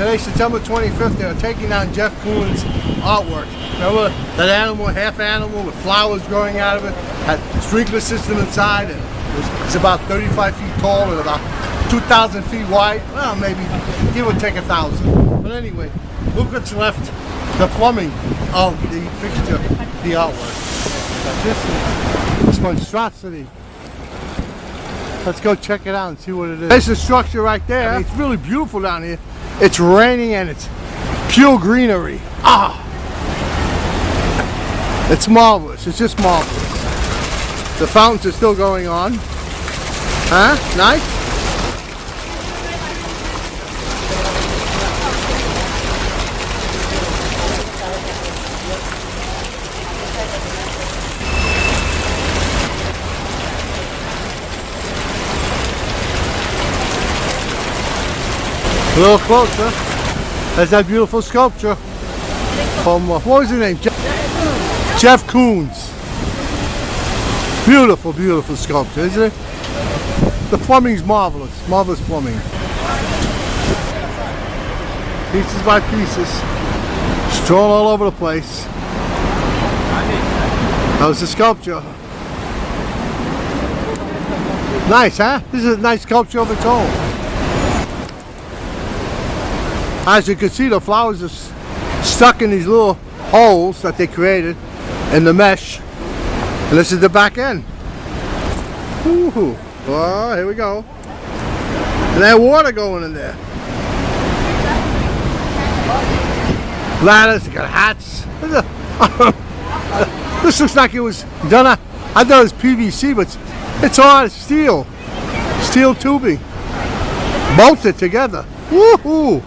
Today, September 25th, they're taking down Jeff Koons' artwork. Remember that animal, half animal with flowers growing out of it, had a sprinkler system inside, and it's about 35 feet tall and about 2,000 feet wide. Well, maybe give or take 1,000. But anyway, look what's left, the plumbing of the fixture, the artwork. This monstrosity. Let's go check it out and see what it is. There's the structure right there. I mean, it's really beautiful down here. It's raining and it's pure greenery. Ah! It's marvelous. It's just marvelous. The fountains are still going on. Huh? Nice? A little closer. There's that beautiful sculpture from, what was his name? Jeff Koons. Beautiful, beautiful sculpture, isn't it? The plumbing's marvelous. Marvelous plumbing. Pieces by pieces. Strewn all over the place. That was the sculpture. Nice, huh? This is a nice sculpture of its own. As you can see, the flowers are stuck in these little holes that they created in the mesh. And this is the back end. Woohoo. Oh, here we go. And there's water going in there. Ladders, they got hats. This looks like it was done, I thought it was PVC, but it's all steel. Steel tubing. Bolted together. Woohoo.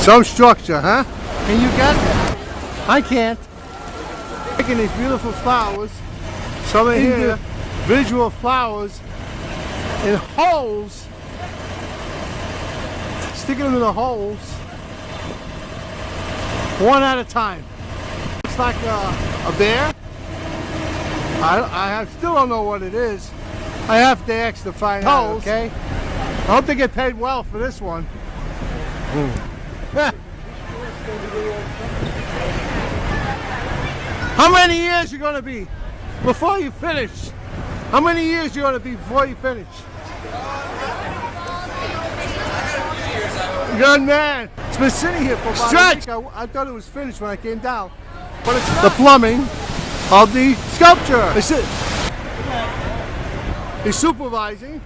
Some structure, huh? Can you get it? I can't. Taking these beautiful flowers, some of here, visual flowers in holes, sticking them in the holes, one at a time. Looks like a bear. I still don't know what it is. I have to ask to find out, okay? I hope they get paid well for this one. How many years you gonna be before you finish? How many years you gonna be before you finish? Good man. It's been sitting here for about a week. I thought it was finished when I came down, but it's not. The plumbing of the sculpture. He's supervising.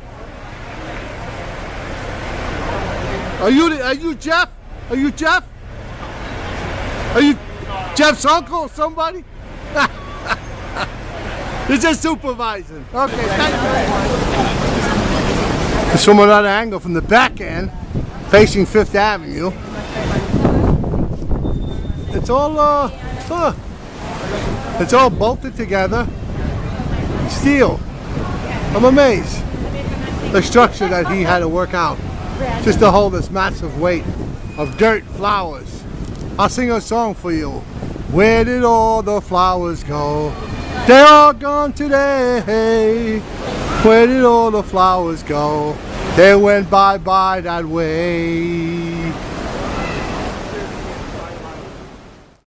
Are you Jeff? Are you Jeff? Are you Jeff's uncle or somebody? You're just supervising. Okay, thank you. It's from another angle, from the back end, facing Fifth Avenue. It's all bolted together. Steel. I'm amazed. The structure that he had to work out just to hold this massive weight of dirt, flowers. I'll sing a song for you. Where did all the flowers go? They're all gone today. Where did all the flowers go? They went bye-bye that way.